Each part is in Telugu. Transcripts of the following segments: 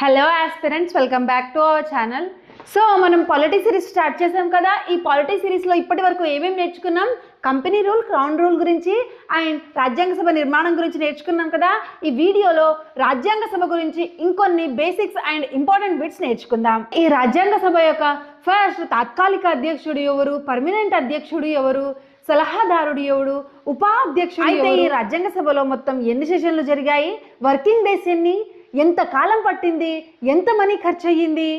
Hello aspirants, welcome back to our channel. So మనం పాలిటీ సిరీస్ స్టార్ట్ చేసాం కదా. ఈ పాలిటీ సిరీస్లో ఇప్పటి వరకు ఏమేమి నేర్చుకున్నాం? కంపెనీ రూల్, క్రౌన్ రూల్ గురించి అండ్ రాజ్యాంగ సభ నిర్మాణం గురించి నేర్చుకున్నాం కదా. ఈ వీడియోలో రాజ్యాంగ సభ గురించి ఇంకొన్ని బేసిక్స్ అండ్ ఇంపార్టెంట్ బిట్స్ నేర్చుకుందాం. ఈ రాజ్యాంగ సభ యొక్క ఫస్ట్ తాత్కాలిక అధ్యక్షుడు ఎవరు, పర్మనెంట్ అధ్యక్షుడు ఎవరు, సలహాదారుడు ఎవడు, ఉపాధ్యక్షుడు. అయితే ఈ రాజ్యాంగ సభలో మొత్తం ఎన్ని సెషన్లు జరిగాయి, వర్కింగ్ డేస్ ఎన్ని, ఎంత కాలం పట్టింది, ఎంత మనీ ఖర్చు అయ్యింది,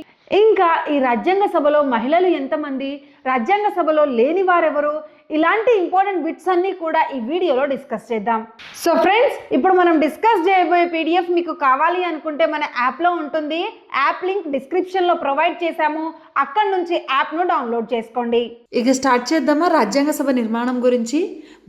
ఇంకా ఈ రాజ్యాంగ సభలో మహిళలు ఎంతమంది, రాజ్యాంగ సభలో లేని వారెవరు, ఇలాంటి ఇంపార్టెంట్ బిట్స్ అన్నీ కూడా ఈ వీడియోలో డిస్కస్ చేద్దాం. సో ఫ్రెండ్స్, ఇప్పుడు మనం డిస్కస్ చేయబోయే పీడిఎఫ్ మీకు కావాలి అనుకుంటే మన యాప్లో ఉంటుంది. యాప్ లింక్ డిస్క్రిప్షన్లో ప్రొవైడ్ చేశాము, అక్కడి నుంచి యాప్ను డౌన్లోడ్ చేసుకోండి. ఇక స్టార్ట్ చేద్దామా రాజ్యాంగ సభ నిర్మాణం గురించి.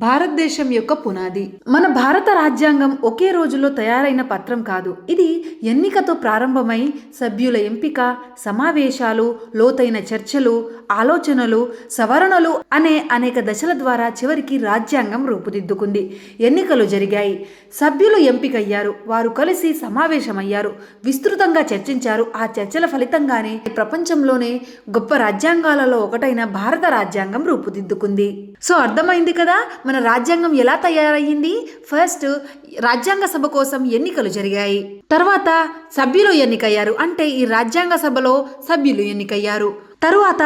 భారతదేశం యొక్క పునాది. మన భారత రాజ్యాంగం ఒకే రోజులో తయారైన పత్రం కాదు. ఇది ఎన్నికతో ప్రారంభమై సభ్యుల ఎంపిక, సమావేశాలు, లోతైన చర్చలు, ఆలోచనలు, సవరణలు అనే అనేక దశల ద్వారా చివరికి రాజ్యాంగం రూపుదిద్దుకుంది. ఎన్నికలు జరిగాయి, సభ్యులు ఎంపికయ్యారు, వారు కలిసి సమావేశమయ్యారు, విస్తృతంగా చర్చించారు. ఆ చర్చల ఫలితంగానే ప్రపంచంలోనే గొప్ప రాజ్యాంగాలలో ఒకటైన భారత రాజ్యాంగం రూపుదిద్దుకుంది. సో అర్థమైంది కదా మన రాజ్యాంగం ఎలా తయారయ్యింది. ఫస్ట్ రాజ్యాంగ సభ కోసం ఎన్నికలు జరిగాయి, తర్వాత సభ్యులు ఎన్నికయ్యారు, అంటే ఈ రాజ్యాంగ సభలో సభ్యులు ఎన్నికయ్యారు. తరువాత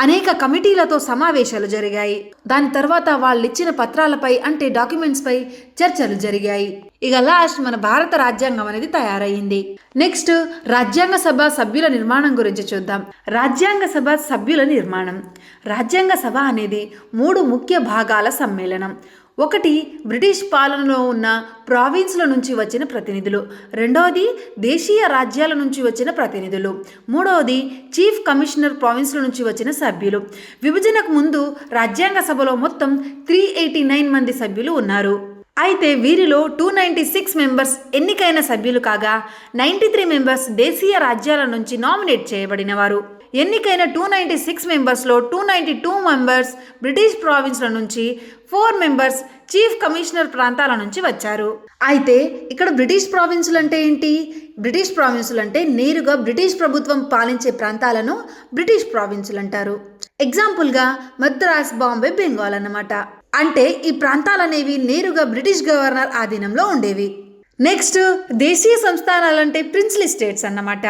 అనేక కమిటీలతో సమావేశాలు జరిగాయి. దాని తర్వాత వాళ్ళు ఇచ్చిన పత్రాలపై అంటే డాక్యుమెంట్స్ పై చర్చలు జరిగాయి. ఇక లాస్ట్ మన భారత రాజ్యాంగం అనేది తయారయ్యింది. నెక్స్ట్ రాజ్యాంగ సభ సభ్యుల నిర్మాణం గురించి చూద్దాం. రాజ్యాంగ సభ సభ్యుల నిర్మాణం. రాజ్యాంగ సభ అనేది 3 ముఖ్య భాగాల సమ్మేళనం. ఒకటి బ్రిటిష్ పాలనలో ఉన్న ప్రావిన్స్ల నుంచి వచ్చిన ప్రతినిధులు, రెండవది దేశీయ రాజ్యాల నుంచి వచ్చిన ప్రతినిధులు, మూడవది చీఫ్ కమిషనర్ ప్రావిన్స్ల నుంచి వచ్చిన సభ్యులు. విభజనకు ముందు రాజ్యాంగ సభలో మొత్తం 389 మంది సభ్యులు ఉన్నారు. అయితే వీరిలో 296 మెంబర్స్ ఎన్నికైన సభ్యులు కాగా 93 మెంబర్స్ దేశీయ రాజ్యాల నుంచి నామినేట్ చేయబడిన వారు. ఎన్నికైన 296 మెంబర్స్లో 292 మెంబర్స్ బ్రిటిష్ ప్రావిన్స్ల నుంచి, 4 మెంబర్స్ చీఫ్ కమిషనర్ ప్రాంతాల నుంచి వచ్చారు. అయితే ఇక్కడ బ్రిటిష్ ప్రావిన్సులు అంటే ఏంటి? బ్రిటిష్ ప్రావిన్సులు అంటే నేరుగా బ్రిటిష్ ప్రభుత్వం పాలించే ప్రాంతాలను బ్రిటిష్ ప్రావిన్సులు అంటారు. ఎగ్జాంపుల్గా మద్రాస్, బాంబే, బెంగాల్ అన్నమాట. అంటే ఈ ప్రాంతాలనేవి నేరుగా బ్రిటిష్ గవర్నర్ ఆధీనంలో ఉండేవి. నెక్స్ట్ దేశీయ సంస్థానాలంటే ప్రిన్స్లీ స్టేట్స్ అన్నమాట.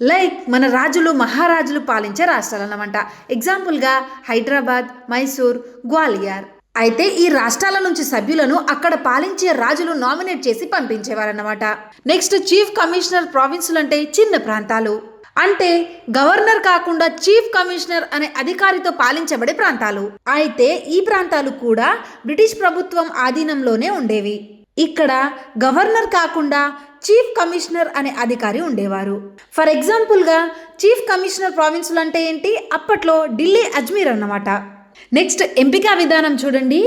లైక్ మన రాజులు, మహారాజులు పాలించే రాష్ట్రాలు అన్నమాట. ఎగ్జాంపుల్గా హైదరాబాద్, మైసూర్, గ్వాలియర్. అయితే ఈ రాష్ట్రాల నుంచి సభ్యులను అక్కడ పాలించే రాజులు నామినేట్ చేసి పంపించేవారన్నమాట. నెక్స్ట్ చీఫ్ కమిషనర్ ప్రావిన్సులు అంటే చిన్న ప్రాంతాలు, అంటే గవర్నర్ కాకుండా చీఫ్ కమిషనర్ అనే అధికారితో పాలించబడే ప్రాంతాలు. అయితే ఈ ప్రాంతాలు కూడా బ్రిటిష్ ప్రభుత్వం ఆధీనంలోనే ఉండేవి. ఇక్కడ గవర్నర్ కాకుండా చీఫ్ కమిషనర్ అనే అధికారి ఉండేవారు. ఫర్ ఎగ్జాంపుల్గా చీఫ్ కమిషనర్ ప్రావిన్సులు అంటే ఏంటి? అప్పట్లో ఢిల్లీ, అజ్మీర్ అన్నమాట. నెక్స్ట్ ఎంపిక విధానం చూడండి.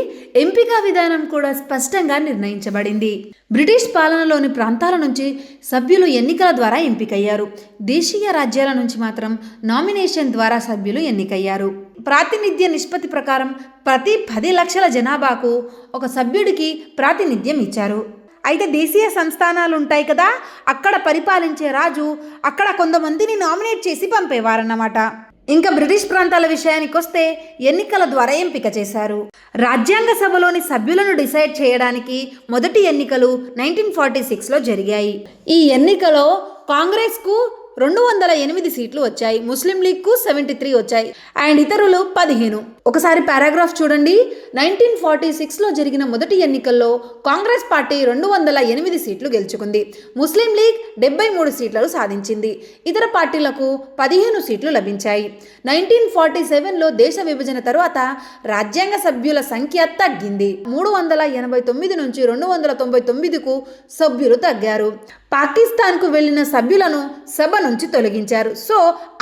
ఎంపిక విధానం కూడా స్పష్టంగా నిర్ణయించబడింది. బ్రిటిష్ పాలనలోని ప్రాంతాల నుంచి సభ్యులు ఎన్నికల ద్వారా ఎంపికయ్యారు. దేశీయ రాజ్యాల నుంచి మాత్రం నామినేషన్ ద్వారా సభ్యులు ఎన్నికయ్యారు. ప్రాతినిధ్య నిష్పత్తి ప్రకారం ప్రతి 10 లక్షల జనాభాకు ఒక సభ్యుడికి ప్రాతినిధ్యం ఇచ్చారు. అయితే దేశీయ సంస్థానాలు ఉంటాయి కదా, అక్కడ పరిపాలించే రాజు అక్కడ కొంతమందిని నామినేట్ చేసి పంపేవారన్నమాట. ఇంకా బ్రిటిష్ ప్రాంతాల విషయానికి వస్తే ఎన్నికల ద్వారా ఎంపిక చేశారు. రాజ్యాంగ సభలోని సభ్యులను డిసైడ్ చేయడానికి మొదటి ఎన్నికలు 1946లో జరిగాయి. ఈ ఎన్నికలో కాంగ్రెస్కు 208 సీట్లు వచ్చాయి, ముస్లిం లీగ్కు 73 వచ్చాయి అండ్ ఇతరులు 15. ఒకసారి పారాగ్రాఫ్ చూడండి. 1946లో జరిగిన మొదటి ఎన్నికల్లో కాంగ్రెస్ పార్టీ 208 సీట్లు గెలుచుకుంది. ముస్లిం లీగ్ 73 సీట్లను సాధించింది. ఇతర పార్టీలకు 15 సీట్లు లభించాయి. 1947లో దేశ విభజన తరువాత రాజ్యాంగ సభ్యుల సంఖ్య తగ్గింది. 389 నుంచి 299కు సభ్యులు తగ్గారు. పాకిస్తాన్కు వెళ్లిన సభ్యులను సభ నుంచి తొలగించారు. సో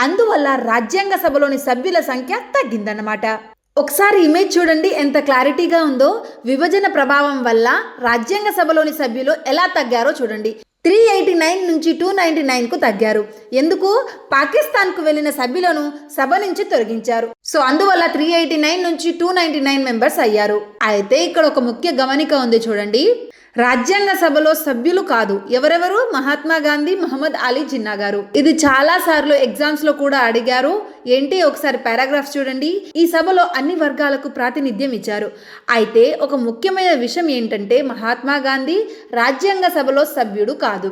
అందువల్ల రాజ్యాంగ సభలోని సభ్యుల సంఖ్య తగ్గిందన్నమాట. ఒకసారి ఇమేజ్ చూడండి ఎంత క్లారిటీగా ఉందో. విభజన ప్రభావం వల్ల రాజ్యాంగ సభలోని సభ్యులు ఎలా తగ్గారో చూడండి. 389 నుంచి 299కు తగ్గారు. ఎందుకు? పాకిస్తాన్కు వెళ్లిన సభ్యులను సభ నుంచి తొలగించారు. సో అందువల్ల 389 నుంచి 299 మెంబర్స్ అయ్యారు. అయితే ఇక్కడ ఒక ముఖ్య గమనిక ఉంది చూడండి. రాజ్యాంగ సభలో సభ్యులు కాదు. ఎవరెవరు? మహాత్మా గాంధీ, మహమ్మద్ అలీ జిన్నా గారు. ఇది చాలా సార్లు ఎగ్జామ్స్ లో కూడా అడిగారు. ఏంటి, ఒకసారి పారాగ్రాఫ్ చూడండి. ఈ సభలో అన్ని వర్గాలకు ప్రాతినిధ్యం ఇచ్చారు. అయితే ఒక ముఖ్యమైన విషయం ఏంటంటే మహాత్మా గాంధీ రాజ్యాంగ సభలో సభ్యుడు కాదు.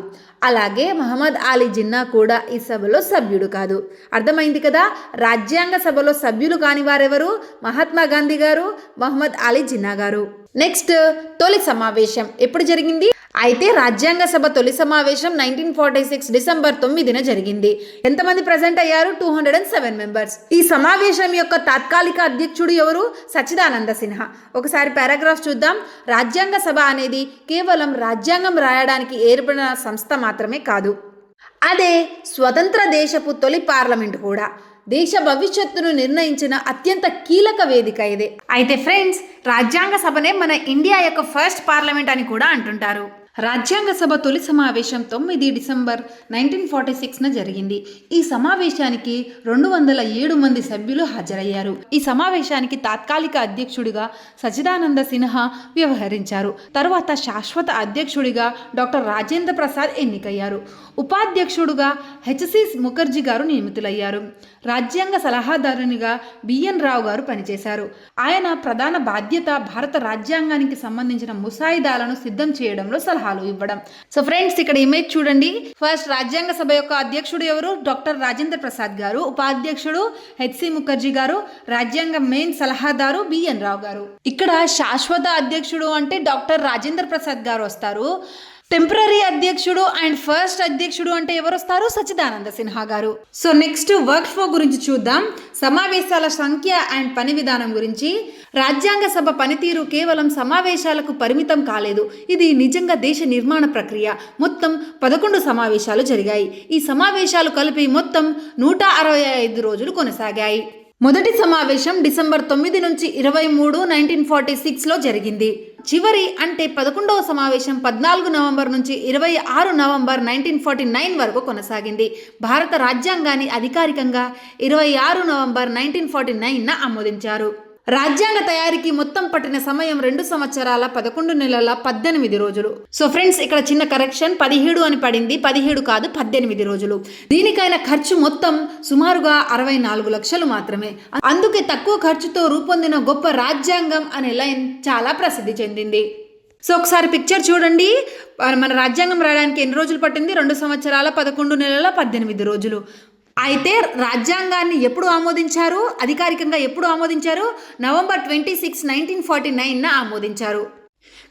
అలాగే మహమ్మద్ అలీ జిన్నా కూడా ఈ సభలో సభ్యుడు కాదు. అర్థమైంది కదా? రాజ్యాంగ సభలో సభ్యులు కాని వారెవరు? మహాత్మా గాంధీ గారు, మహమ్మద్ అలీ జిన్నా గారు. నెక్స్ట్, తొలి సమావేశం ఎప్పుడు జరిగింది? అయితే రాజ్యాంగ సభ తొలి సమావేశం 1946 డిసెంబర్ 9న జరిగింది. ఎంతమంది ప్రజెంట్ అయ్యారు? 207 మెంబర్స్. ఈ సమావేశం యొక్క తాత్కాలిక అధ్యక్షుడు ఎవరు? సచ్చిదానంద సిన్హా. ఒకసారి పారాగ్రాఫ్ చూద్దాం. రాజ్యాంగ సభ అనేది కేవలం రాజ్యాంగం రాయడానికి ఏర్పడిన సంస్థ మాత్రమే కాదు, అదే స్వతంత్ర దేశపు తొలి పార్లమెంట్ కూడా. దేశ భవిష్యత్తును నిర్ణయించిన అత్యంత కీలక వేదిక ఇదే. అయితే ఫ్రెండ్స్, రాజ్యాంగ సభనే మన ఇండియా యొక్క ఫస్ట్ పార్లమెంట్ అని కూడా అంటుంటారు. రాజ్యాంగ సభ తొలి సమావేశం 9 డిసెంబర్ 1946న జరిగింది. ఈ సమావేశానికి 207 మంది సభ్యులు హాజరయ్యారు. ఈ సమావేశానికి తాత్కాలిక అధ్యక్షుడిగా సచ్చిదానంద సిన్హా వ్యవహరించారు. తర్వాత శాశ్వత అధ్యక్షుడిగా డాక్టర్ రాజేంద్ర ప్రసాద్ ఎన్నికయ్యారు. ఉపాధ్యక్షుడుగా హెచ్సి ముఖర్జీ గారు నియమితులయ్యారు. రాజ్యాంగ సలహాదారునిగా బిఎన్ రావు గారు పనిచేశారు. ఆయన ప్రధాన బాధ్యత భారత రాజ్యాంగానికి సంబంధించిన ముసాయిదాలను సిద్ధం చేయడంలో సలహాలు ఇవ్వడం. సో ఫ్రెండ్స్, ఇక్కడ ఇమేజ్ చూడండి. ఫస్ట్ రాజ్యాంగ సభ యొక్క అధ్యక్షుడు ఎవరు? డాక్టర్ రాజేంద్ర ప్రసాద్ గారు. ఉపాధ్యక్షుడు హెచ్సి ముఖర్జీ గారు. రాజ్యాంగ మెయిన్ సలహాదారు బిఎన్ రావు గారు. ఇక్కడ శాశ్వత అధ్యక్షుడు అంటే డాక్టర్ రాజేంద్ర ప్రసాద్ గారు వస్తారు. టెంపరీ అధ్యక్షుడు అండ్ ఫస్ట్ అధ్యక్షుడు అంటే ఎవరు వస్తారు? సచ్చిదానంద సిన్హా గారు. సో నెక్స్ట్ వర్క్ ఫ్లో గురించి చూద్దాం. సమావేశాల సంఖ్య అండ్ పని విధానం గురించి. రాజ్యాంగ సభ పనితీరు కేవలం సమావేశాలకు పరిమితం కాలేదు. ఇది నిజంగా దేశ నిర్మాణ ప్రక్రియ. మొత్తం 11 సమావేశాలు జరిగాయి. ఈ సమావేశాలు కలిపి మొత్తం 165 రోజులు కొనసాగాయి. మొదటి సమావేశం డిసెంబర్ 9 నుంచి 23, 1946లో జరిగింది. చివరి అంటే 11వ సమావేశం 14 నవంబర్ నుంచి 26 నవంబర్ 1949 వరకు కొనసాగింది. భారత రాజ్యాంగాన్ని అధికారికంగా 26 నవంబర్ 1949న ఆమోదించారు. రాజ్యాంగ తయారీకి మొత్తం పట్టిన సమయం 2 సంవత్సరాల 11 నెలల 18 రోజులు. సో ఫ్రెండ్స్, ఇక్కడ చిన్న కరెక్షన్, 17 అని పడింది. 17 కాదు, 18 రోజులు. దీనికైన ఖర్చు మొత్తం సుమారుగా 64 లక్షలు మాత్రమే. అందుకే తక్కువ ఖర్చుతో రూపొందిన గొప్ప రాజ్యాంగం అనే లైన్ చాలా ప్రసిద్ధి చెందింది. సో ఒకసారి పిక్చర్ చూడండి. మన రాజ్యాంగం రాయడానికి ఎన్ని రోజులు పట్టింది? 2 సంవత్సరాల 11 నెలల 18 రోజులు. అయితే రాజ్యాంగాన్ని ఎప్పుడు ఆమోదించారు? అధికారికంగా ఎప్పుడు ఆమోదించారు? నవంబర్ 26, 1949న ఆమోదించారు.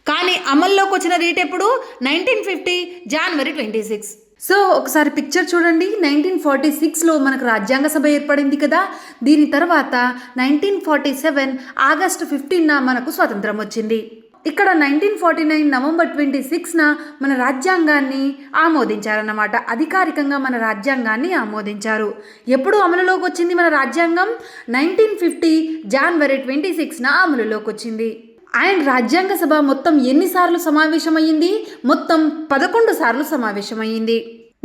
కానీ అమల్లోకి వచ్చిన డేట్ ఎప్పుడు? 1950 జనవరి 26. సో ఒకసారి పిక్చర్ చూడండి. 1946లో మనకు రాజ్యాంగ సభ ఏర్పడింది కదా. దీని తర్వాత 1947 ఆగస్టు 15న మనకు స్వతంత్రం వచ్చింది. ఇక్కడ 1949 నవంబర్ 26న మన రాజ్యాంగాన్ని ఆమోదించారన్నమాట. అధికారికంగా మన రాజ్యాంగాన్ని ఆమోదించారు. ఎప్పుడు అమలులోకి వచ్చింది మన రాజ్యాంగం? 1950 జనవరి 26న అమలులోకి వచ్చింది. అండ్ రాజ్యాంగ సభ మొత్తం ఎన్నిసార్లు సమావేశమయ్యింది? మొత్తం 11 సార్లు సమావేశమయ్యింది.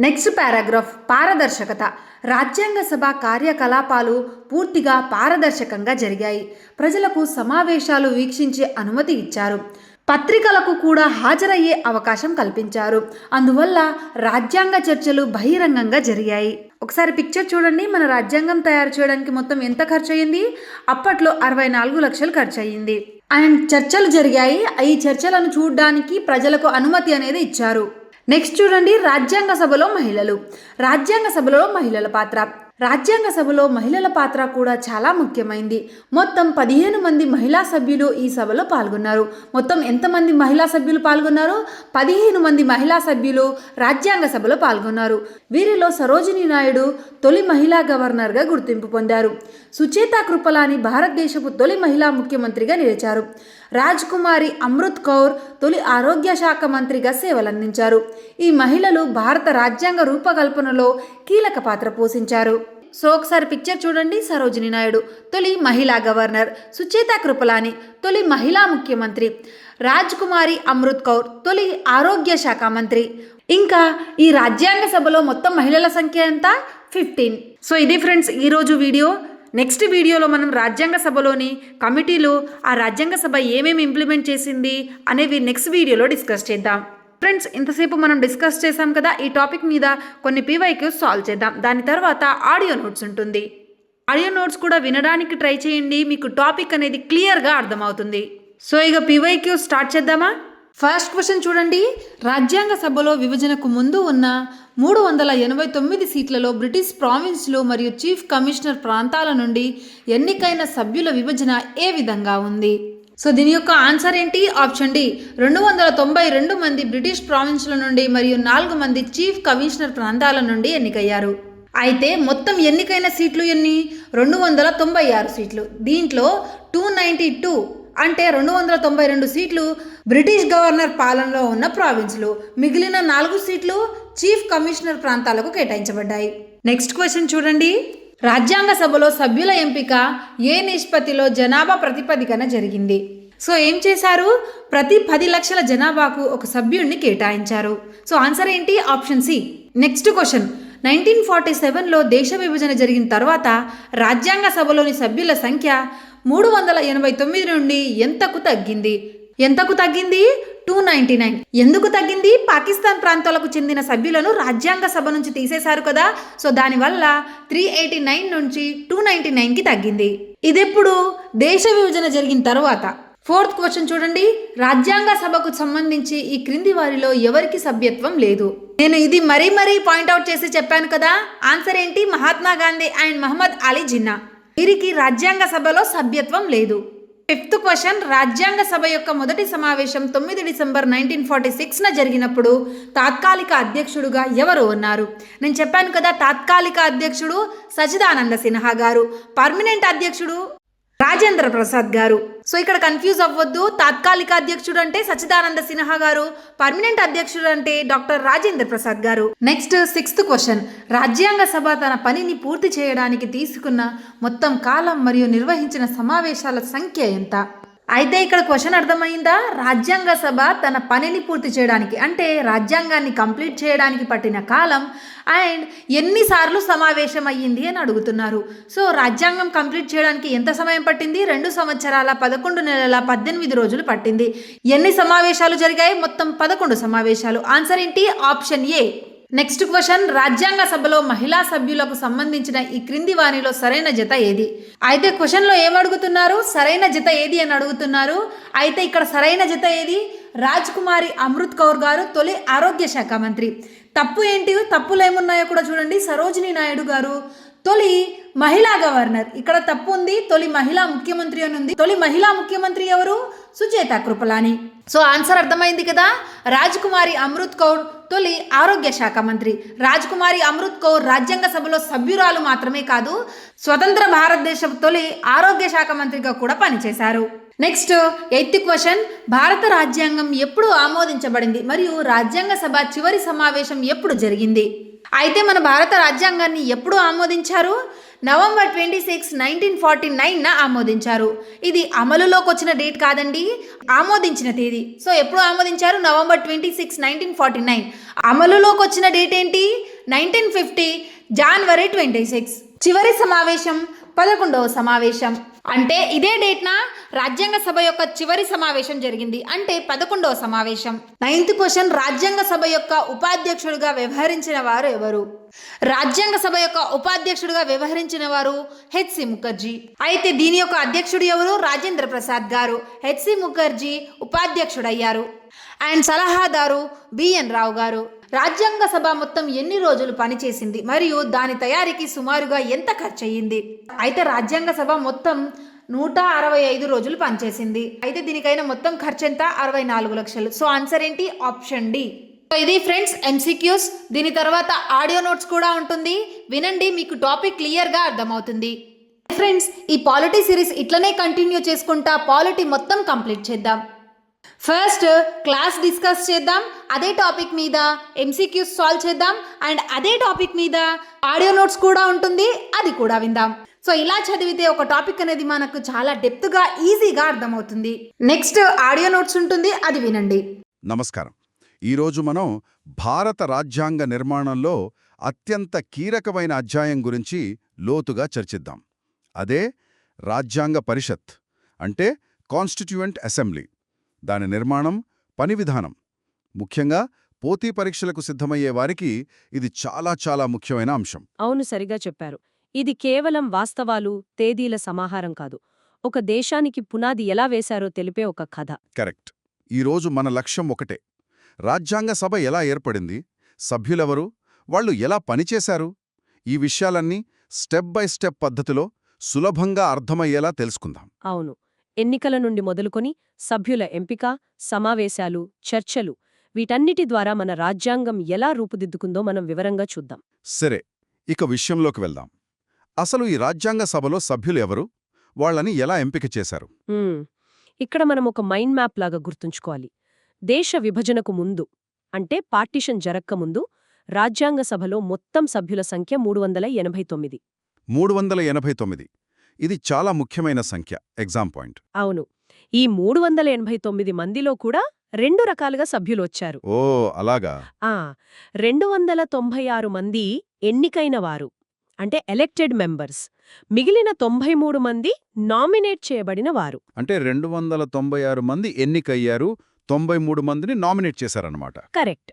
నెక్స్ట్ పారాగ్రాఫ్, పారదర్శకత. రాజ్యాంగ సభ కార్యకలాపాలు పూర్తిగా పారదర్శకంగా జరిగాయి. ప్రజలకు సమావేశాలు వీక్షించే అనుమతి ఇచ్చారు. పత్రికలకు కూడా హాజరయ్యే అవకాశం కల్పించారు. అందువల్ల రాజ్యాంగ చర్చలు బహిరంగంగా జరిగాయి. ఒకసారి పిక్చర్ చూడండి. మన రాజ్యాంగం తయారు చేయడానికి మొత్తం ఎంత ఖర్చు అయ్యింది? అప్పట్లో 64 లక్షలు ఖర్చు అయ్యింది. అండ్ చర్చలు జరిగాయి. ఈ చర్చలను చూడడానికి ప్రజలకు అనుమతి అనేది ఇచ్చారు. నెక్స్ట్ చూడండి, రాజ్యాంగ సభలో మహిళలు. రాజ్యాంగ సభలో మహిళల పాత్ర. రాజ్యాంగ సభలో మహిళల పాత్ర కూడా చాలా ముఖ్యమైంది. మొత్తం 15 మంది మహిళా సభ్యులు ఈ సభలో పాల్గొన్నారు. మొత్తం ఎంతమంది మహిళా సభ్యులు పాల్గొన్నారు? 15 మంది మహిళా సభ్యులు రాజ్యాంగ సభలో పాల్గొన్నారు. వీరిలో సరోజినీ నాయుడు తొలి మహిళా గవర్నర్గా గుర్తింపు పొందారు. సుచేతా కృపలాని భారతదేశపు తొలి మహిళా ముఖ్యమంత్రిగా నిలిచారు. రాజ్ కుమారి అమృత్ కౌర్ తొలి ఆరోగ్య శాఖ మంత్రిగా సేవలందించారు. ఈ మహిళలు భారత రాజ్యాంగ రూపకల్పనలో కీలక పాత్ర పోషించారు. సో ఒకసారి పిక్చర్ చూడండి. సరోజినీ నాయుడు తొలి మహిళా గవర్నర్, సుచేతా కృపలాని తొలి మహిళా ముఖ్యమంత్రి, రాజ్ కుమారి అమృత్ కౌర్ తొలి ఆరోగ్య శాఖ మంత్రి. ఇంకా ఈ రాజ్యాంగ సభలో మొత్తం మహిళల సంఖ్య ఎంత? 15. సో ఇది ఫ్రెండ్స్ ఈరోజు వీడియో. నెక్స్ట్ వీడియోలో మనం రాజ్యాంగ సభలోని కమిటీలు ఆ రాజ్యాంగ సభ ఏమేమి ఇంప్లిమెంట్ చేసింది అనేవి నెక్స్ట్ వీడియోలో డిస్కస్ చేద్దాం. ఫ్రెండ్స్, ఇంతసేపు మనం డిస్కస్ చేసాం కదా, ఈ టాపిక్ మీద కొన్ని పీవైక్యూస్ సాల్వ్ చేద్దాం. దాని తర్వాత ఆడియో నోట్స్ ఉంటుంది. ఆడియో నోట్స్ కూడా వినడానికి ట్రై చేయండి, మీకు టాపిక్ అనేది క్లియర్గా అర్థమవుతుంది. సో ఇక పీవైక్యూస్ స్టార్ట్ చేద్దామా? ఫస్ట్ క్వశ్చన్ చూడండి. రాజ్యాంగ సభలో విభజనకు ముందు ఉన్న 389 సీట్లలో బ్రిటిష్ ప్రావిన్స్లు మరియు చీఫ్ కమిషనర్ ప్రాంతాల నుండి ఎన్నికైన సభ్యుల విభజన ఏ విధంగా ఉంది? సో దీని యొక్క ఆన్సర్ ఏంటి? ఆప్షన్ డి, 292 మంది బ్రిటిష్ ప్రావిన్స్ల నుండి మరియు 4 మంది చీఫ్ కమిషనర్ ప్రాంతాల నుండి ఎన్నికయ్యారు. అయితే మొత్తం ఎన్నికైన సీట్లు ఎన్ని? 296 సీట్లు. దీంట్లో 292 అంటే 292 సీట్లు బ్రిటిష్ గవర్నర్ పాలనలో ఉన్న ప్రావిన్స్లు, మిగిలిన 4 సీట్లు చీఫ్ కమిషనర్ ప్రాంతాలకు కేటాయించబడ్డాయి. నెక్స్ట్ క్వశ్చన్ చూడండి. రాజ్యాంగ సభలో సభ్యుల ఎంపిక ఏ నిష్పత్తిలో జనాభా ప్రాతిపదికన జరిగింది? సో ఏం చేశారు? ప్రతి 10 లక్షల జనాభాకు ఒక సభ్యుడిని కేటాయించారు. సో ఆన్సర్ ఏంటి? Option C. Next question. 1947లో దేశ విభజన జరిగిన తర్వాత రాజ్యాంగ సభలోని సభ్యుల సంఖ్య 389 నుండి ఎంతకు తగ్గింది? 299. ఎందుకు తగ్గింది? పాకిస్తాన్ ప్రాంతాలకు చెందిన సభ్యులను రాజ్యాంగ సభ నుంచి తీసేశారు కదా, సో దానివల్ల 389 నుంచి 299కి తగ్గింది. ఇదెప్పుడు? దేశ విభజన జరిగిన తర్వాత. ఫోర్త్ క్వశ్చన్ చూడండి. రాజ్యాంగ సభకు సంబంధించి ఈ క్రింది వారిలో ఎవరికి సభ్యత్వం లేదు? నేను ఇది మరీ పాయింట్అవుట్ చేసి చెప్పాను కదా, ఆన్సర్ ఏంటి? మహాత్మా గాంధీ అండ్ మహమ్మద్ అలీ జిన్నా. వీరికి రాజ్యాంగ సభలో సభ్యత్వం లేదు. Fifth question. రాజ్యాంగ సభ యొక్క మొదటి సమావేశం 9 డిసెంబర్ 1946న జరిగినప్పుడు తాత్కాలిక అధ్యక్షుడుగా ఎవరు ఉన్నారు? నేను చెప్పాను కదా, తాత్కాలిక అధ్యక్షుడు సచిదానంద సిన్హా గారు, పర్మనెంట్ అధ్యక్షుడు రాజేంద్ర ప్రసాద్ గారు. సో ఇక్కడ కన్ఫ్యూజ్ అవ్వద్దు. తాత్కాలిక అధ్యక్షుడు అంటే సచిదానంద సిన్హా గారు, పర్మనెంట్ అధ్యక్షుడు అంటే డాక్టర్ రాజేంద్ర ప్రసాద్ గారు. Next sixth question. రాజ్యాంగ సభ తన పనిని పూర్తి చేయడానికి తీసుకున్న మొత్తం కాలం మరియు నిర్వహించిన సమావేశాల సంఖ్య ఎంత? అయితే ఇక్కడ క్వశ్చన్ అర్థమైందా? రాజ్యాంగ సభ తన పనిని పూర్తి చేయడానికి అంటే రాజ్యాంగాన్ని కంప్లీట్ చేయడానికి పట్టిన కాలం అండ్ ఎన్నిసార్లు సమావేశం అయ్యింది అని అడుగుతున్నారు. సో రాజ్యాంగం కంప్లీట్ చేయడానికి ఎంత సమయం పట్టింది? 2 సంవత్సరాల 11 నెలల 18 రోజులు పట్టింది. ఎన్ని సమావేశాలు జరిగాయి? మొత్తం 11 సమావేశాలు. ఆన్సర్ ఏంటి? Option A. Next question. రాజ్యాంగ సభలో మహిళా సభ్యులకు సంబంధించిన ఈ క్రింది వారిలో సరైన జత ఏది? అయితే క్వశ్చన్లో ఏమడుగుతున్నారు? సరైన జత ఏది అని అడుగుతున్నారు. అయితే ఇక్కడ సరైన జత ఏది? రాజ్ కుమారి అమృత్ కౌర్ గారు తొలి ఆరోగ్య శాఖ మంత్రి. తప్పు ఏంటి? తప్పులు ఏమున్నాయో కూడా చూడండి. సరోజినీ నాయుడు గారు తొలి మహిళా గవర్నర్. ఇక్కడ తప్పు ఉంది, తొలి మహిళా ముఖ్యమంత్రి అని ఉంది. తొలి మహిళా ముఖ్యమంత్రి ఎవరు? సుచేత కృపలాని. సో ఆన్సర్ అర్థమైంది కదా. రాజ్ కుమారి అమృత్ కౌర్ తొలి ఆరోగ్య శాఖ మంత్రి. రాజ్ కుమారి అమృత్ కౌర్ రాజ్యాంగ సభలో సభ్యురాలు మాత్రమే కాదు, స్వతంత్ర భారతదేశం తొలి ఆరోగ్య శాఖ మంత్రిగా కూడా పనిచేశారు. Next eighth question. భారత రాజ్యాంగం ఎప్పుడు ఆమోదించబడింది మరియు రాజ్యాంగ సభ చివరి సమావేశం ఎప్పుడు జరిగింది? అయితే మన భారత రాజ్యాంగాన్ని ఎప్పుడు ఆమోదించారు? నవంబర్ 26, 1949న ఆమోదించారు. ఇది అమలులోకి వచ్చిన డేట్ కాదండి, ఆమోదించిన తేదీ. సో ఎప్పుడు ఆమోదించారు? నవంబర్ 26, 1949. అమలులోకి వచ్చిన డేట్ ఏంటి? 1950 జనవరి 26. చివరి సమావేశం 11వ సమావేశం. అంటే ఇదే డేట్న రాజ్యాంగ సభ యొక్క చివరి సమావేశం జరిగింది, అంటే 11వ సమావేశం. 9th question. రాజ్యాంగ సభ యొక్క ఉపాధ్యక్షుడిగా వ్యవహరించిన వారు ఎవరు? రాజ్యాంగ సభ యొక్క ఉపాధ్యక్షుడిగా వ్యవహరించిన వారు హెచ్సి ముఖర్జీ. అయితే దీని యొక్క అధ్యక్షుడు ఎవరు? రాజేంద్ర ప్రసాద్ గారు. హెచ్సి ముఖర్జీ ఉపాధ్యక్షుడయ్యారు. అండ్ సలహాదారు బిఎన్ రావు గారు. రాజ్యాంగ సభ మొత్తం ఎన్ని రోజులు పనిచేసింది మరియు దాని తయారీకి సుమారుగా ఎంత ఖర్చు అయ్యింది? అయితే రాజ్యాంగ సభ మొత్తం 165 రోజులు పనిచేసింది. అయితే దీనికైనా మొత్తం ఖర్చు ఎంత? 64 లక్షలు. సో ఆన్సర్ ఏంటి? Option D. సో ఇది ఫ్రెండ్స్ ఎంసీక్యూస్. దీని తర్వాత ఆడియో నోట్స్ కూడా ఉంటుంది, వినండి, మీకు టాపిక్ క్లియర్గా అర్థమవుతుంది. ఫ్రెండ్స్, ఈ పాలిటీ సిరీస్ ఇట్లనే కంటిన్యూ చేసుకుంటా పాలిటీ మొత్తం కంప్లీట్ చేద్దాం. ఫస్ట్ క్లాస్ డిస్కస్ చేద్దాం, అదే టాపిక్ మీద ఎంసీక్యూస్ సాల్వ్ చేద్దాం, అండ్ అదే టాపిక్ మీద ఆడియో నోట్స్ కూడా ఉంటుంది, అది కూడా విందాం. సో ఇలా చదివితే ఒక టాపిక్ అనేది మనకు చాలా డెప్త్గా ఈజీగా అర్థమవుతుంది. నెక్స్ట్ ఆడియో నోట్స్ ఉంటుంది, అది వినండి. నమస్కారం. ఈరోజు మనం భారత రాజ్యాంగ నిర్మాణంలో అత్యంత కీలకమైన అధ్యాయం గురించి లోతుగా చర్చిద్దాం. అదే రాజ్యాంగ పరిషత్ అంటే కాన్స్టిట్యూయెంట్ అసెంబ్లీ. దాని నిర్మాణం, పని విధానం, ముఖ్యంగా పోటీ పరీక్షలకు సిద్ధమయ్యే వారికి ఇది చాలా చాలా ముఖ్యమైన అంశం. అవును, సరిగా చెప్పారు. ఇది కేవలం వాస్తవాలు, తేదీల సమాహారం కాదు. ఒక దేశానికి పునాది ఎలా వేశారో తెలిపే ఒక కథ. కరెక్ట్. ఈరోజు మన లక్ష్యం ఒకటే. రాజ్యాంగ సభ ఎలా ఏర్పడింది, సభ్యులెవరు, వాళ్ళు ఎలా పనిచేశారు, ఈ విషయాలన్నీ స్టెప్ బై స్టెప్ పద్ధతిలో సులభంగా అర్థమయ్యేలా తెలుసుకుందాం. అవును, ఎన్నికల నుండి మొదలుకొని సభ్యుల ఎంపిక, సమావేశాలు, చర్చలు, వీటన్నిటి ద్వారా మన రాజ్యాంగం ఎలా రూపుదిద్దుకుందో మనం వివరంగా చూద్దాం. సరే, ఇక విషయంలోకి వెళ్దాం. అసలు ఈ రాజ్యాంగ సభలో సభ్యులు ఎవరు, వాళ్ళని ఎలా ఎంపిక చేశారు? ఇక్కడ మనం ఒక మైండ్ మ్యాప్ లాగా గుర్తుంచుకోవాలి. దేశ విభజనకు ముందు, అంటే పార్టిషన్ జరక్కముందు, రాజ్యాంగ సభలో మొత్తం సభ్యుల సంఖ్య 389. 389. ఇది చాలా ముఖ్యమైన సంఖ్య. Exam point. అవును, ఈ 389 మందిలో కూడా 2 రకాలుగా సభ్యులు వచ్చారు. ఓ అలాగా. 296 మంది ఎన్నికైన వారు, అంటే ఎలెక్టెడ్ మెంబర్స్. మిగిలిన 93 మంది నామినేట్ చేయబడిన వారు. అంటే 296 మంది ఎన్నికయ్యారు, 93 మందిని నామినేట్ చేశారన్నమాట. కరెక్ట్.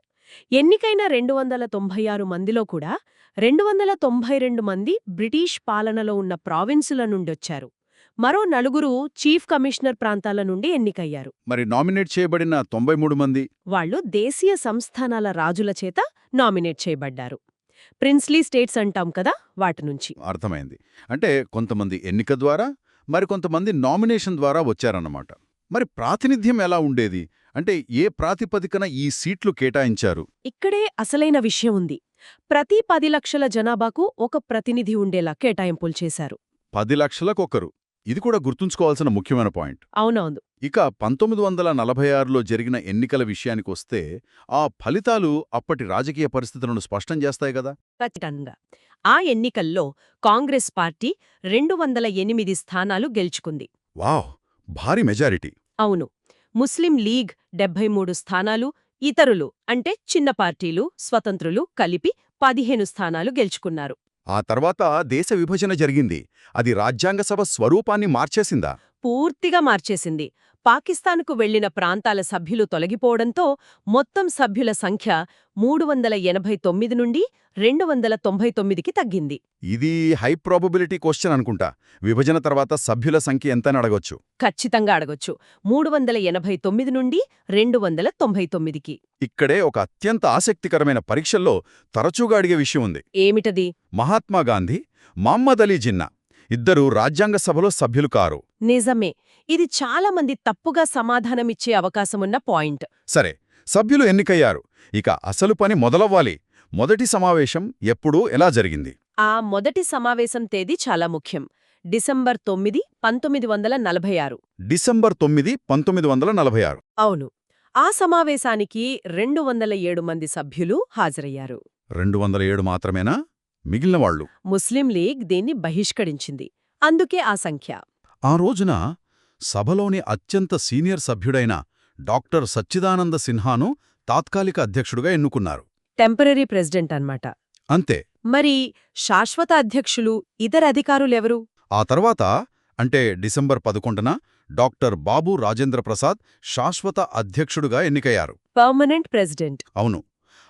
ఎన్నికైన 296 మందిలో కూడా 292 మంది బ్రిటిష్ పాలనలో ఉన్న ప్రావిన్సుల నుండొచ్చారు. మరో 4 చీఫ్ కమిషనర్ ప్రాంతాల నుండి ఎన్నికయ్యారు. మరి నామినేట్ చేయబడిన 93 మంది? వాళ్లు దేశీయ సంస్థానాల రాజుల చేత నామినేట్ చేయబడ్డారు. ప్రిన్స్లీ స్టేట్స్ అంటాం కదా, వాటి నుంచి. అర్థమైంది. అంటే కొంతమంది ఎన్నిక ద్వారా, మరికొంతమంది నామినేషన్ ద్వారా వచ్చారన్నమాట. మరి ప్రాతినిధ్యం ఎలా ఉండేది? అంటే ఏ ప్రాతిపదికన ఈ సీట్లు కేటాయించారు? ఇక్కడే అసలైన విషయం ఉంది. ప్రతి 10 లక్షల జనాభాకు ఒక ప్రతినిధి ఉండేలా కేటాయింపులు చేశారు. 10 లక్షలకొకరు. ఇది కూడా గుర్తుంచుకోవాల్సిన ముఖ్యమైన పాయింట్. అవునవును. ఇక 1946లో జరిగిన ఎన్నికల విషయానికొస్తే ఆ ఫలితాలు అప్పటి రాజకీయ పరిస్థితులను స్పష్టం చేస్తాయి కదా. ఖచ్చితంగా. ఆ ఎన్నికల్లో కాంగ్రెస్ పార్టీ 208 స్థానాలు గెలుచుకుంది. వావ్, భారీ మెజారిటీ. అవును. ముస్లిం లీగ్ 73 స్థానాలు, ఇతరులు అంటే చిన్న పార్టీలు, స్వతంత్రులు కలిపి 15 స్థానాలు గెలుచుకున్నారు. ఆ తర్వాత దేశ విభజన జరిగింది. అది రాజ్యాంగ సభ స్వరూపాన్ని మార్చేసిందా? పూర్తిగా మార్చేసింది. పాకిస్తాన్కు వెళ్లిన ప్రాంతాల సభ్యులు తొలగిపోవడంతో మొత్తం సభ్యుల సంఖ్య 389 నుండి 299కి తగ్గింది. ఇది హై ప్రాబబిలిటీ క్వశ్చన్ అనుకుంటా. విభజన తర్వాత సభ్యుల సంఖ్య ఎంతని అడగొచ్చు? ఖచ్చితంగా అడగొచ్చు. 389 నుండి 299కి. ఇక్కడే ఒక అత్యంత ఆసక్తికరమైన పరీక్షల్లో తరచుగా అడిగే విషయం ఉంది. ఏమిటది? మహాత్మాగాంధీ, మహమ్మద్ అలీ జిన్నా ఇద్దరూ రాజ్యాంగ సభలో సభ్యులు కారు. నిజమే. ఇది చాలా మంది తప్పుగా సమాధానమిచ్చే అవకాశమున్న పాయింట్. సరే, సభ్యులు ఎన్నికయ్యారు. ఇక అసలు పని మొదలవ్వాలి. మొదటి సమావేశం ఎప్పుడు, ఎలా జరిగింది? ఆ మొదటి సమావేశం తేదీ చాలా ముఖ్యం. డిసెంబర్ 9, 1946. డిసెంబర్ 9, 1946. అవును. ఆ సమావేశానికి 207 మంది సభ్యులు హాజరయ్యారు. 207 మాత్రమేనా? మిగిలిన వాళ్ళు? ముస్లిం లీగ్ దీన్ని బహిష్కరించింది. అందుకే ఆ సంఖ్య. ఆ రోజున సభలోని అత్యంత సీనియర్ సభ్యుడైన డాక్టర్ సచ్చిదానంద సిన్హాను తాత్కాలిక అధ్యక్షుడుగా ఎన్నుకున్నారు. టెంపరరీ ప్రెసిడెంట్ అన్నమాట. అంతే. మరి శాశ్వత అధ్యక్షులు, ఇతర అధికారులెవరు? ఆ తర్వాత అంటే డిసెంబర్ 11న డాక్టర్ బాబు రాజేంద్ర ప్రసాద్ శాశ్వత అధ్యక్షుడుగా ఎన్నికయ్యారు. Permanent president. అవును.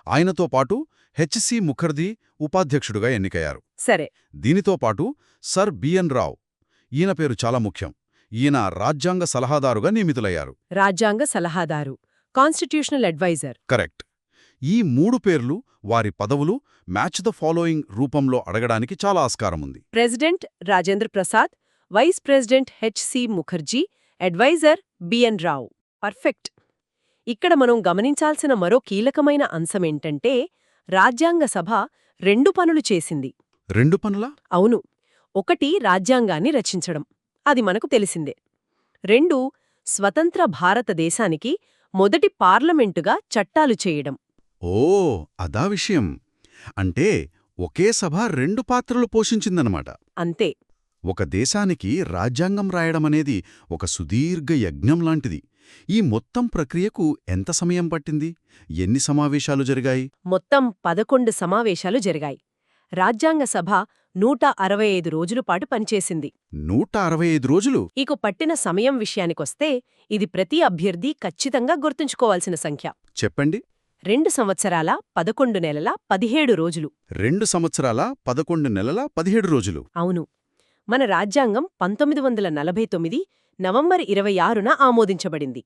ఆయనతో పాటు హెచ్.సి. ముఖర్జీ ఉపాధ్యక్షుడుగా ఎన్నికయ్యారు. సరే. దీనితో పాటు సర్ బిఎన్ రావ్, ఈయన పేరు చాలా ముఖ్యం. ఈయన రాజ్యాంగ సలహాదారుగా నియమితులయ్యారు. రాజ్యాంగ సలహాదారు, కాన్స్టిట్యూషనల్ అడ్వైజర్. కరెక్ట్. ఈ 3 పేర్లు, వారి పదవులు మ్యాచ్ ద ఫాలోయింగ్ రూపంలో అడగడానికి చాలా ఆస్కారముంది. President Rajendra Prasad, vice president H C. Mukherjee, adviser B N Rao. Perfect. ఇక్కడ మనం గమనించాల్సిన మరో కీలకమైన అంశమేంటంటే రాజ్యాంగ సభ 2 పనులు చేసింది. 2 పనులా? అవును. 1 రాజ్యాంగాన్ని రచించడం, అది మనకు తెలిసిందే. 2 స్వతంత్ర భారతదేశానికి మొదటి పార్లమెంటుగా చట్టాలు చేయడం. ఓ, అదా విషయం. అంటే ఒకే సభ 2 పాత్రలు పోషించిందన్నమాట. అంతే. ఒక దేశానికి రాజ్యాంగం రాయడమనేది ఒక సుదీర్ఘ యజ్ఞం లాంటిది. ఈ మొత్తం ప్రక్రియకు ఎంత సమయం పట్టింది? ఎన్ని సమావేశాలు జరిగాయి? మొత్తం 11 సమావేశాలు జరిగాయి. రాజ్యాంగ సభ 165 రోజుల పాటు పనిచేసింది. 165 రోజులు. ఇక పట్టిన సమయం విషయానికొస్తే ఇది ప్రతి అభ్యర్థి ఖచ్చితంగా గుర్తుంచుకోవాల్సిన సంఖ్య. చెప్పండి. 2 సంవత్సరాల 11 నెలల 17 రోజులు. 2 సంవత్సరాల 11 నెలల 17 రోజులు. అవును. మన రాజ్యాంగం 1949 నవంబర్ 26న ఆమోదించబడింది.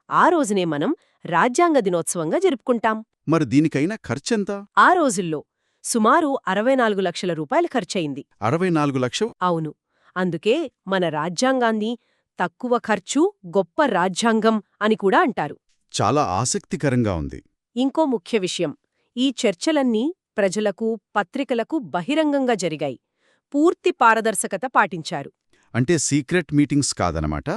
ఆ రోజునే మనం రాజ్యాంగ దినోత్సవంగా జరుపుకుంటాం. మరి దీనికైనా ఖర్చెంత? ఆ రోజుల్లో సుమారు 64 లక్షల రూపాయలు ఖర్చయింది. 64 లక్షలు. అవును. అందుకే మన రాజ్యాంగాన్ని తక్కువ ఖర్చు గొప్ప రాజ్యాంగం అని కూడా అంటారు. చాలా ఆసక్తికరంగా ఉంది. ఇంకో ముఖ్య విషయం, ఈ చర్చలన్నీ ప్రజలకు, పత్రికలకు బహిరంగంగా జరిగాయి. పూర్తి పారదర్శకత పాటించారు. అంటే సీక్రెట్ మీటింగ్స్ కాదనమాట.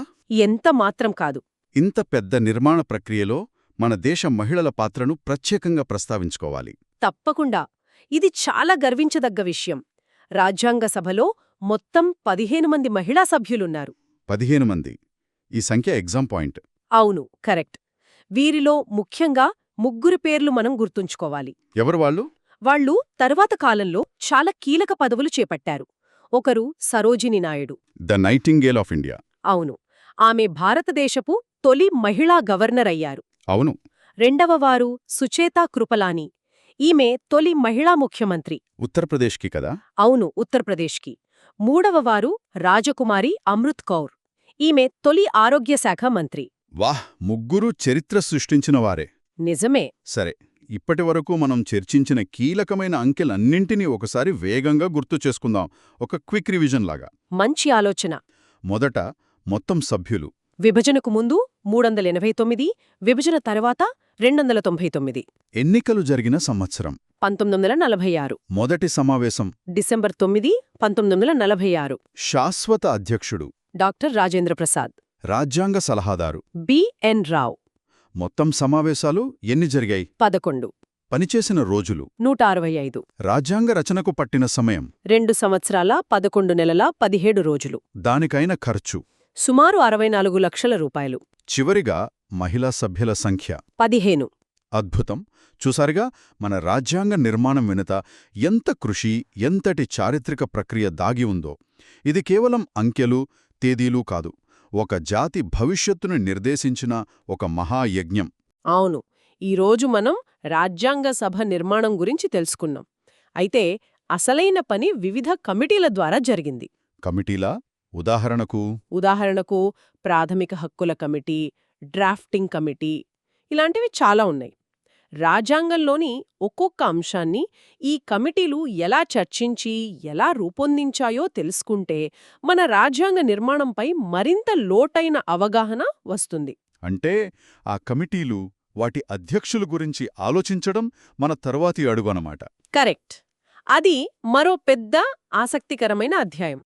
ఎంత మాత్రం కాదు. ఇంత పెద్ద నిర్మాణ ప్రక్రియలో మన దేశ మహిళల పాత్రను ప్రత్యేకంగా ప్రస్తావించుకోవాలి. తప్పకుండా. ఇది చాలా గర్వించదగ్గ విషయం. రాజ్యాంగ సభలో మొత్తం 15 మంది మహిళా సభ్యులున్నారు. 15 మంది. ఈ సంఖ్య ఎగ్జామ్ పాయింట్. అవును, కరెక్ట్. వీరిలో ముఖ్యంగా 3 పేర్లు మనం గుర్తుంచుకోవాలి. ఎవరు వాళ్ళు? వాళ్ళు తర్వాత కాలంలో చాలా కీలక పదవులు చేపట్టారు. ఒకరు Sarojini Naidu. The nightingale of India. అవును. ఆమె భారతదేశపు తొలి మహిళా గవర్నర్ అయ్యారు. అవును. రెండవవారు సుచేతా కృపలాని. ఈమె తొలి మహిళా ముఖ్యమంత్రి. ఉత్తరప్రదేశ్కి కదా? అవును, ఉత్తరప్రదేశ్కి. మూడవవారు రాజకుమారి అమృత్ కౌర్. ఈమె తొలి ఆరోగ్య శాఖ మంత్రి. వాహ్, ముగ్గురు చరిత్ర సృష్టించిన వారే. నిజమే. సరే, ఇప్పటివరకు మనం చర్చించిన కీలకమైన అంకెలన్నింటినీ ఒకసారి వేగంగా గుర్తు చేసుకుందాం. ఒక క్విక్ రివిజన్ లాగా. మంచి ఆలోచన. మొదట మొత్తం సభ్యులు. విభజనకు ముందు 389, విభజన తర్వాత 299. ఎన్నికలు జరిగిన సంవత్సరం 1946. మొదటి సమావేశం డిసెంబర్ 9, 1946. శాశ్వత అధ్యక్షుడు డాక్టర్ రాజేంద్ర ప్రసాద్. రాజ్యాంగ సలహాదారు బిఎన్ రావ్. మొత్తం సమావేశాలు ఎన్ని జరిగాయి? 11. పనిచేసిన రోజులు 165. రాజ్యాంగ రచనకు పట్టిన సమయం 2 సంవత్సరాల 11 నెలల 17 రోజులు. దానికైన ఖర్చు సుమారు 64 లక్షల రూపాయలు. చివరిగా మహిళా సభ్యుల సంఖ్య 15. అద్భుతం. చూసారుగా, మన రాజ్యాంగ నిర్మాణం వెనుక ఎంత కృషి, ఎంతటి చారిత్రక ప్రక్రియ దాగి ఉందో. ఇది కేవలం అంకెలు, తేదీలు కాదు, ఒక జాతి భవిష్యత్తును నిర్దేశించిన ఒక మహాయజ్ఞం. అవును. ఈరోజు మనం రాజ్యాంగ సభ నిర్మాణం గురించి తెలుసుకున్నాం. అయితే అసలైన పని వివిధ కమిటీల ద్వారా జరిగింది. కమిటీలా? ఉదాహరణకు ప్రాథమిక హక్కుల కమిటీ, డ్రాఫ్టింగ్ కమిటీ, ఇలాంటివి చాలా ఉన్నాయి. రాజ్యాంగంలోని ఒక్కొక్క అంశాన్ని ఈ కమిటీలు ఎలా చర్చించి, ఎలా రూపొందించాయో తెలుసుకుంటే మన రాజ్యాంగ నిర్మాణంపై మరింత లోతైన అవగాహన వస్తుంది. అంటే ఆ కమిటీలు, వాటి అధ్యక్షుల గురించి ఆలోచించడం మన తరువాతి అడుగు అన్నమాట. కరెక్ట్. అది మరో పెద్ద ఆసక్తికరమైన అధ్యాయం.